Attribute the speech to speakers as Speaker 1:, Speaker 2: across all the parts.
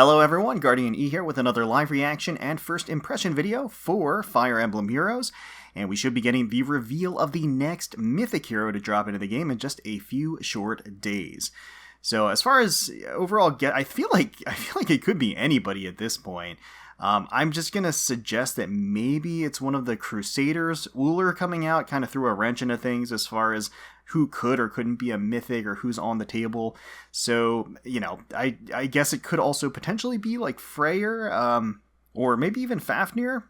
Speaker 1: Hello everyone, GuardianE here with another live reaction and first impression video for Fire Emblem Heroes, and we should be getting the reveal of the next Mythic Hero to drop into the game in just a few short days. So as far as overall I feel like it could be anybody at this point. I'm just gonna suggest that maybe it's one of the Crusaders. Uller coming out kind of threw a wrench into things as far as who could or couldn't be a Mythic or who's on the table. So, you know, I guess it could also potentially be like Freyr, or maybe even Fafnir.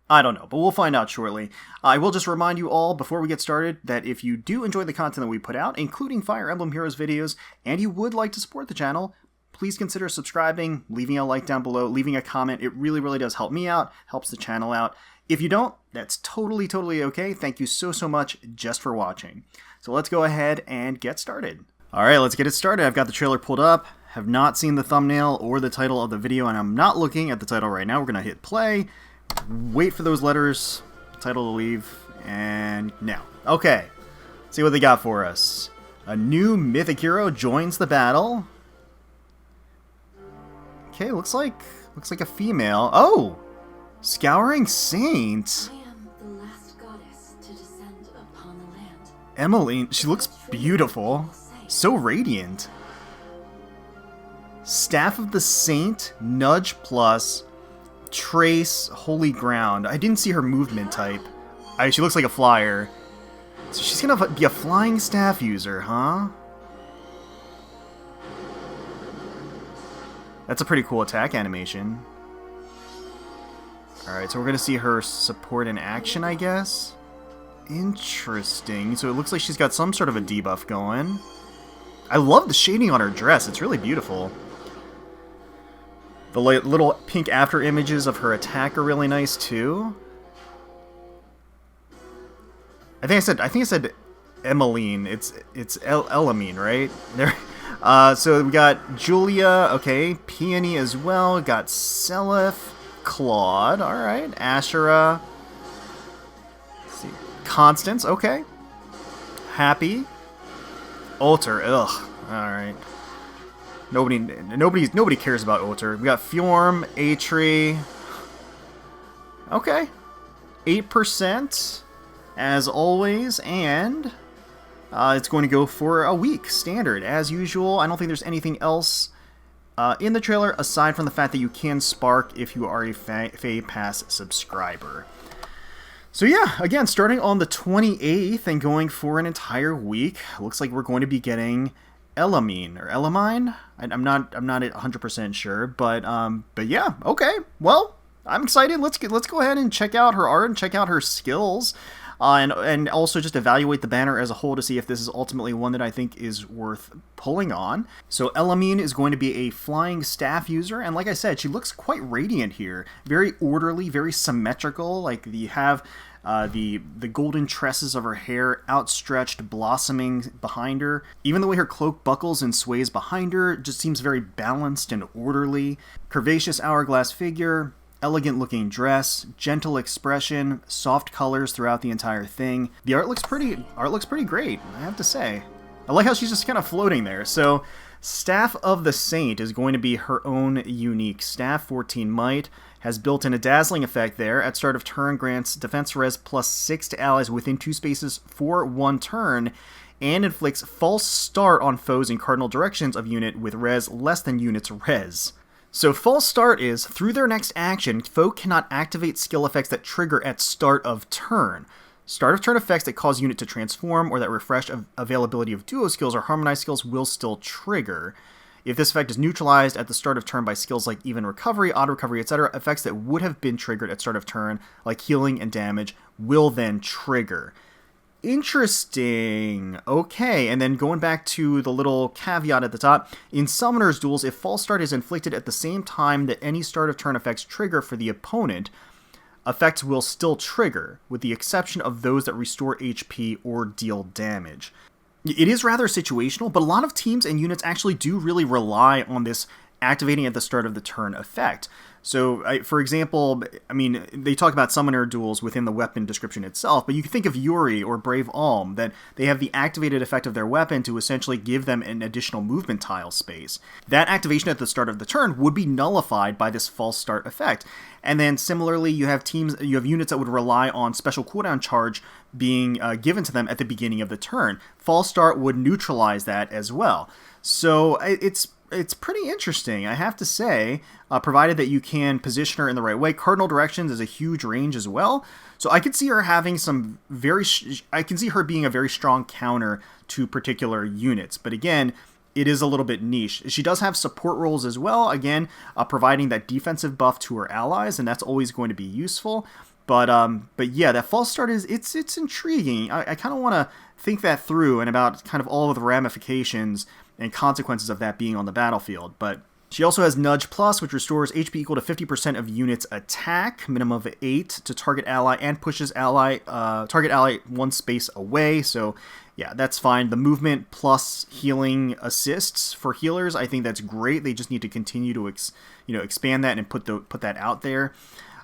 Speaker 1: I don't know, but we'll find out shortly. I will just remind you all before we get started that if you do enjoy the content that we put out, including Fire Emblem Heroes videos, and you would like to support the channel, please consider subscribing, leaving a like down below, leaving a comment. It really, really does help me out, helps the channel out. If you don't, that's totally okay. Thank you so much just for watching. So let's go ahead and get started. Alright, let's get it started. I've got the trailer pulled up, have not seen the thumbnail or the title of the video, and I'm not looking at the title right now. We're going to hit play, wait for those letters, title to leave, and now. Okay, let's see what they got for us. A new Mythic Hero joins the battle. Okay, looks like a female. Oh! Scouring Saint!
Speaker 2: I am the last goddess to descend upon the land.
Speaker 1: Elimine, she looks beautiful. So radiant. Staff of the Saint, Nudge Plus, Trace, Holy Ground. I didn't see her movement type. She looks like a flyer. So she's gonna be a flying staff user, huh? That's a pretty cool attack animation. Alright, so we're going to see her support in action, I guess? Interesting. So it looks like she's got some sort of a debuff going. I love the shading on her dress. It's really beautiful. The little pink after images of her attack are really nice, too. I think I said Emeline. It's Elimine, right? There. So we got Julia, okay, Peony as well, got Seliph, Claude, alright, Ashera, let's see, Constance, okay, Happy, Alter, ugh, alright, nobody cares about Alter. We got Fjorm, Atri, okay, 8%, as always, and it's going to go for a week, standard, as usual. I don't think there's anything else in the trailer, aside from the fact that you can spark if you are a FE Pass subscriber. So yeah, again, starting on the 28th and going for an entire week, looks like we're going to be getting Elimine, or Elimine? I'm not 100% sure, but yeah, okay, well, I'm excited. Let's go ahead and check out her art and check out her skills. And also just evaluate the banner as a whole to see if this is ultimately one that I think is worth pulling on. So Elimine is going to be a flying staff user, and like I said, she looks quite radiant here. Very orderly, very symmetrical. Like you have the golden tresses of her hair outstretched, blossoming behind her. Even the way her cloak buckles and sways behind her just seems very balanced and orderly. Curvaceous hourglass figure. Elegant looking dress, gentle expression, soft colors throughout the entire thing. The art looks pretty great, I have to say. I like how she's just kind of floating there. So, Staff of the Saint is going to be her own unique staff, 14 might, has built in a dazzling effect there. At start of turn, grants defense res +6 to allies within 2 spaces for 1 turn, and inflicts false start on foes in cardinal directions of unit with res less than unit's res. So false start is, through their next action, foe cannot activate skill effects that trigger at start of turn. Start of turn effects that cause unit to transform or that refresh availability of duo skills or harmonized skills will still trigger. If this effect is neutralized at the start of turn by skills like even recovery, auto recovery, etc., effects that would have been triggered at start of turn, like healing and damage, will then trigger. Interesting. Okay, and then going back to the little caveat at the top, in Summoner's Duels, if false start is inflicted at the same time that any start of turn effects trigger for the opponent, effects will still trigger, with the exception of those that restore HP or deal damage. It is rather situational, but a lot of teams and units actually do really rely on this activating at the start of the turn effect. So, for example, I mean, they talk about summoner duels within the weapon description itself, but you can think of Yuri or Brave Alm, that they have the activated effect of their weapon to essentially give them an additional movement tile space. That activation at the start of the turn would be nullified by this false start effect. And then similarly, you have units that would rely on special cooldown charge being given to them at the beginning of the turn. False start would neutralize that as well. So it's pretty interesting, I have to say, provided that you can position her in the right way. Cardinal directions is a huge range as well, so I could see her having some I can see her being a very strong counter to particular units. But again, it is a little bit niche. She does have support roles as well, again, providing that defensive buff to her allies, and that's always going to be useful. But yeah, that false start it's intriguing. I kind of want to think that through and about kind of all of the ramifications and consequences of that being on the battlefield. But she also has Nudge Plus, which restores HP equal to 50% of units attack, minimum of 8 to target ally, and pushes target ally one space away. So yeah, that's fine. The movement plus healing assists for healers, I think that's great. They just need to continue to expand that and put that out there.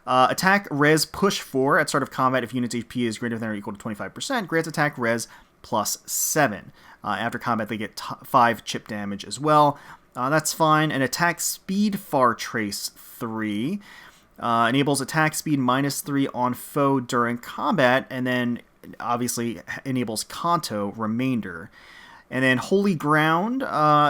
Speaker 1: Attack res push 4 at start of combat if unit's HP is greater than or equal to 25%, grants attack res plus 7. After combat, they get 5 chip damage as well. That's fine. And attack speed far trace 3 enables attack speed -3 on foe during combat, and then obviously enables Kanto remainder. And then Holy Ground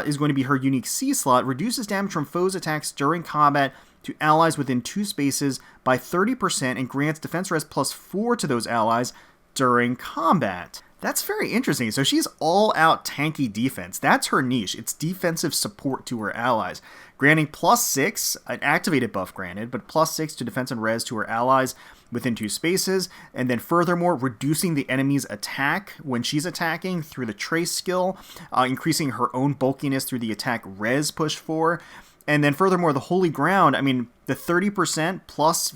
Speaker 1: is going to be her unique C slot, reduces damage from foes' attacks during combat to allies within 2 spaces by 30% and grants defense res +4 to those allies during combat. That's very interesting. So she's all-out tanky defense. That's her niche. It's defensive support to her allies. Granting +6, an activated buff granted, but +6 to defense and res to her allies within 2 spaces, and then furthermore reducing the enemy's attack when she's attacking through the trace skill, increasing her own bulkiness through the attack res push 4, and then furthermore the Holy Ground, I mean, the 30% plus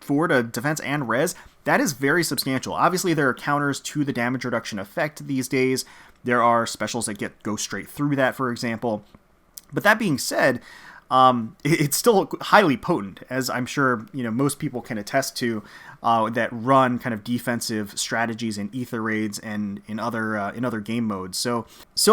Speaker 1: 4 to defense and res, that is very substantial. Obviously, there are counters to the damage reduction effect these days. There are specials that go straight through that, for example. But that being said, it's still highly potent, as I'm sure most people can attest to that run kind of defensive strategies in ether raids and in other game modes. So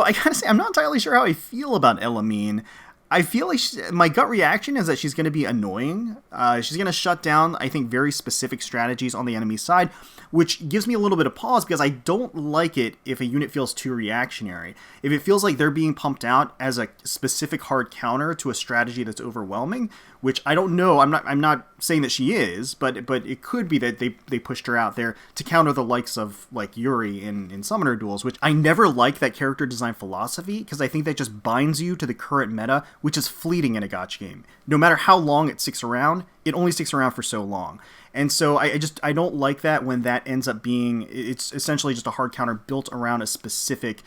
Speaker 1: I gotta say, I'm not entirely sure how I feel about Elimine. I feel like my gut reaction is that she's going to be annoying. She's going to shut down, I think, very specific strategies on the enemy side, which gives me a little bit of pause because I don't like it if a unit feels too reactionary. If it feels like they're being pumped out as a specific hard counter to a strategy that's overwhelming, which I don't know. I'm not saying that she is, but it could be that they pushed her out there to counter the likes of like Yuri in summoner duels, which I never like that character design philosophy because I think that just binds you to the current meta, which is fleeting in a gacha game. No matter how long it sticks around, it only sticks around for so long. And so I don't like that when that ends up being, it's essentially just a hard counter built around a specific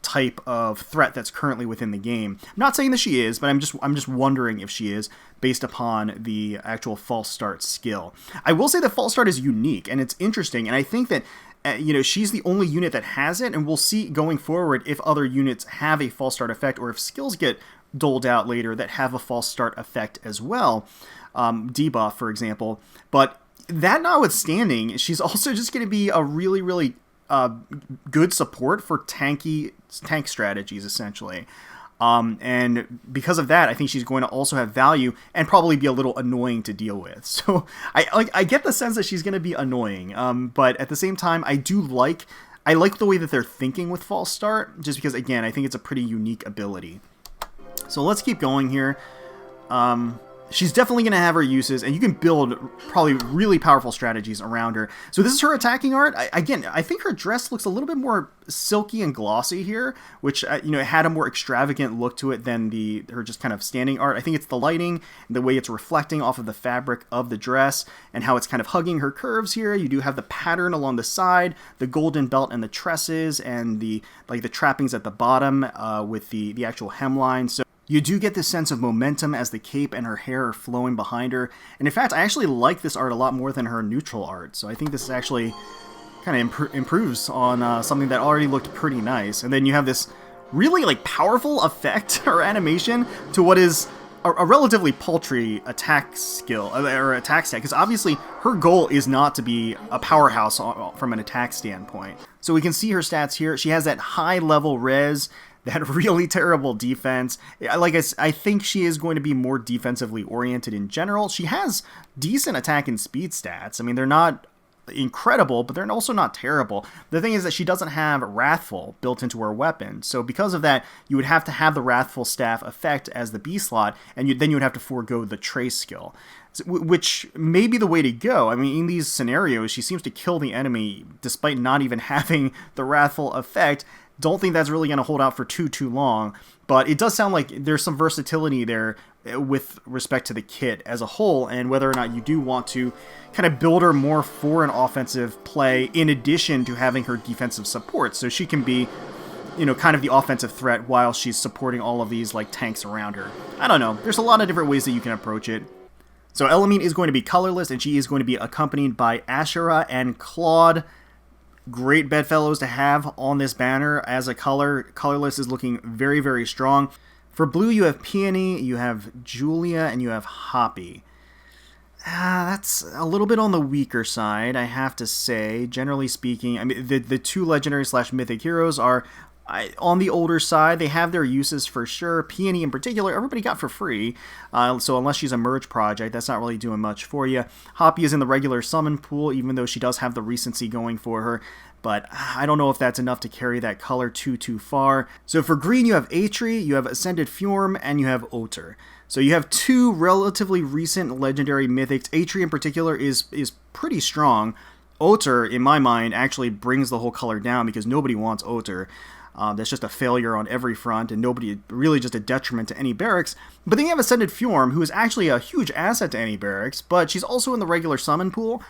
Speaker 1: type of threat that's currently within the game. I'm not saying that she is, but I'm just wondering if she is based upon the actual false start skill. I will say that false start is unique and it's interesting, and I think that she's the only unit that has it, and we'll see going forward if other units have a false start effect or if skills get doled out later that have a false start effect as well. Debuff, for example. But that notwithstanding, she's also just going to be a really, really good support for tank strategies, essentially. And because of that, I think she's going to also have value and probably be a little annoying to deal with. So I get the sense that she's going to be annoying. But at the same time, I like the way that they're thinking with false start, just because, again, I think it's a pretty unique ability. So let's keep going here. She's definitely going to have her uses, and you can build probably really powerful strategies around her. So this is her attacking art. I think her dress looks a little bit more silky and glossy here, which it had a more extravagant look to it than her just kind of standing art. I think it's the lighting, and the way it's reflecting off of the fabric of the dress, and how it's kind of hugging her curves here. You do have the pattern along the side, the golden belt and the tresses, and the trappings at the bottom with the actual hemline. So you do get this sense of momentum as the cape and her hair are flowing behind her. And in fact, I actually like this art a lot more than her neutral art. So I think this is actually kind of improves on something that already looked pretty nice. And then you have this really like powerful effect or animation to what is a relatively paltry attack skill or attack stat, because obviously her goal is not to be a powerhouse from an attack standpoint. So we can see her stats here. She has that high level res, that really terrible defense. Like I think she is going to be more defensively oriented in general. She has decent attack and speed stats. I mean, they're not incredible, but they're also not terrible. The thing is that she doesn't have Wrathful built into her weapon, so because of that, you would have to have the Wrathful staff effect as the B slot, and then you would have to forego the trace skill, which may be the way to go. I mean, in these scenarios, she seems to kill the enemy despite not even having the Wrathful effect. Don't think that's really going to hold out for too long, but it does sound like there's some versatility there with respect to the kit as a whole, and whether or not you do want to kind of build her more for an offensive play in addition to having her defensive support, so she can be, you know, kind of the offensive threat while she's supporting all of these like tanks around her. I don't know. There's a lot of different ways that you can approach it. So Elimine is going to be colorless, and she is going to be accompanied by Ashera and Claude. Great bedfellows to have on this banner as a color. Colorless is looking very, very strong. For blue, you have Peony, you have Julia, and you have Hoppy. That's a little bit on the weaker side, I have to say. Generally speaking, I mean, the two Legendary / Mythic heroes are on the older side. They have their uses for sure. Peony in particular, everybody got for free. So unless she's a merge project, that's not really doing much for you. Hoppy is in the regular summon pool, even though she does have the recency going for her. But I don't know if that's enough to carry that color too far. So for green, you have Atri, you have Ascended Fjorm, and you have Otter. So you have two relatively recent Legendary Mythics. Atri in particular is pretty strong. Otter, in my mind, actually brings the whole color down because nobody wants Otter. That's just a failure on every front, and nobody, really just a detriment to any barracks. But then you have Ascended Fjorm, who is actually a huge asset to any barracks, but she's also in the regular summon pool.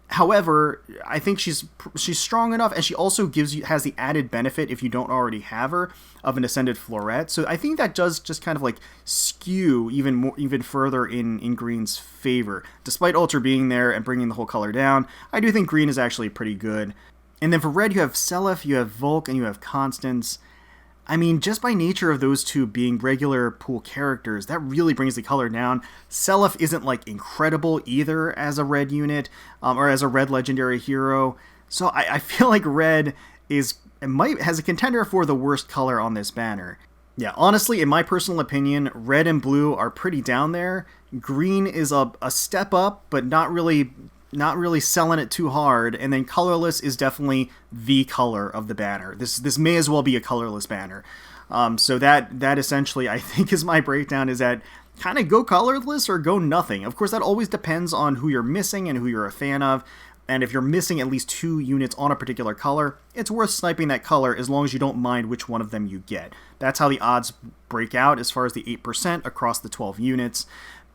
Speaker 1: However, I think she's strong enough, and she also has the added benefit, if you don't already have her, of an Ascended Floret. So I think that does just kind of like skew even further in green's favor. Despite Ultra being there and bringing the whole color down, I do think green is actually pretty good. And then for red, you have Seliph, you have Volk, and you have Constance. I mean, just by nature of those two being regular pool characters, that really brings the color down. Seliph isn't, like, incredible either as a red unit, or as a red legendary hero. So I feel like red has a contender for the worst color on this banner. Yeah, honestly, in my personal opinion, red and blue are pretty down there. Green is a step up, but not really selling it too hard, and then colorless is definitely the color of the banner. This may as well be a colorless banner. So that essentially, I think, is my breakdown, is that kind of go colorless or go nothing. Of course, that always depends on who you're missing and who you're a fan of, and if you're missing at least 2 units on a particular color, it's worth sniping that color as long as you don't mind which one of them you get. That's how the odds break out as far as the 8% across the 12 units.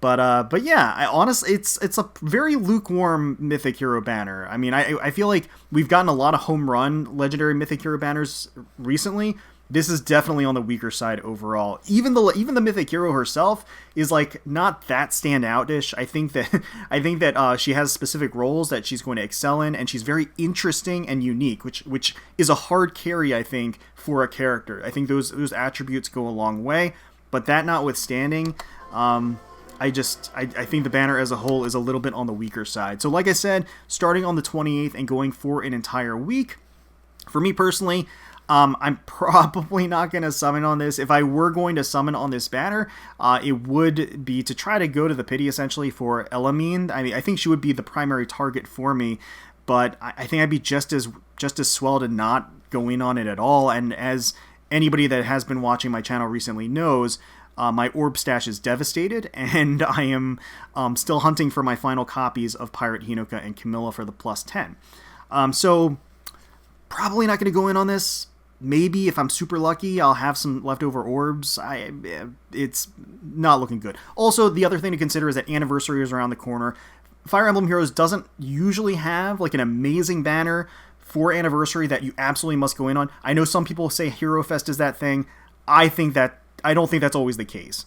Speaker 1: But yeah, honestly, it's a very lukewarm Mythic Hero banner. I mean, I feel like we've gotten a lot of home run Legendary Mythic Hero banners recently. This is definitely on the weaker side overall. Even the Mythic Hero herself is like not that standout-ish. I think that she has specific roles that she's going to excel in, and she's very interesting and unique, which is a hard carry, I think, for a character. I think those attributes go a long way. But that notwithstanding, I think the banner as a whole is a little bit on the weaker side. So like I said, starting on the 28th and going for an entire week, for me personally, I'm probably not going to summon on this. If I were going to summon on this banner, it would be to try to go to the pity, essentially, for Elimine. I mean, I think she would be the primary target for me, but I think I'd be just as swell to not go in on it at all. And as anybody that has been watching my channel recently knows, my orb stash is devastated, and I am still hunting for my final copies of Pirate Hinoka and Camilla for the +10. So probably not going to go in on this. Maybe if I'm super lucky, I'll have some leftover orbs. It's not looking good. Also, the other thing to consider is that Anniversary is around the corner. Fire Emblem Heroes doesn't usually have like an amazing banner for Anniversary that you absolutely must go in on. I know some people say Hero Fest is that thing. I don't think that's always the case.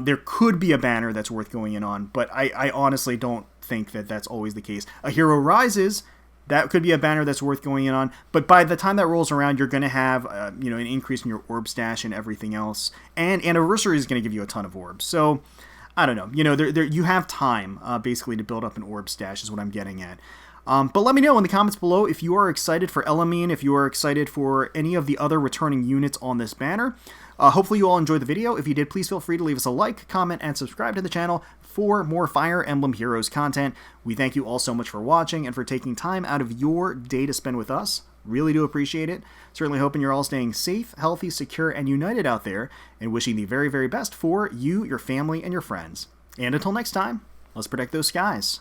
Speaker 1: There could be a banner that's worth going in on, but I honestly don't think that that's always the case. A Hero Rises that could be a banner that's worth going in on. But by the time that rolls around, you're going to have an increase in your orb stash and everything else. And Anniversary is going to give you a ton of orbs. So I don't know. You have time basically to build up an orb stash is what I'm getting at. But let me know in the comments below if you are excited for Elimine, if you are excited for any of the other returning units on this banner. Hopefully you all enjoyed the video. If you did, please feel free to leave us a like, comment, and subscribe to the channel for more Fire Emblem Heroes content. We thank you all so much for watching and for taking time out of your day to spend with us. Really do appreciate it. Certainly hoping you're all staying safe, healthy, secure, and united out there, and wishing the very, very best for you, your family, and your friends. And until next time, let's protect those skies.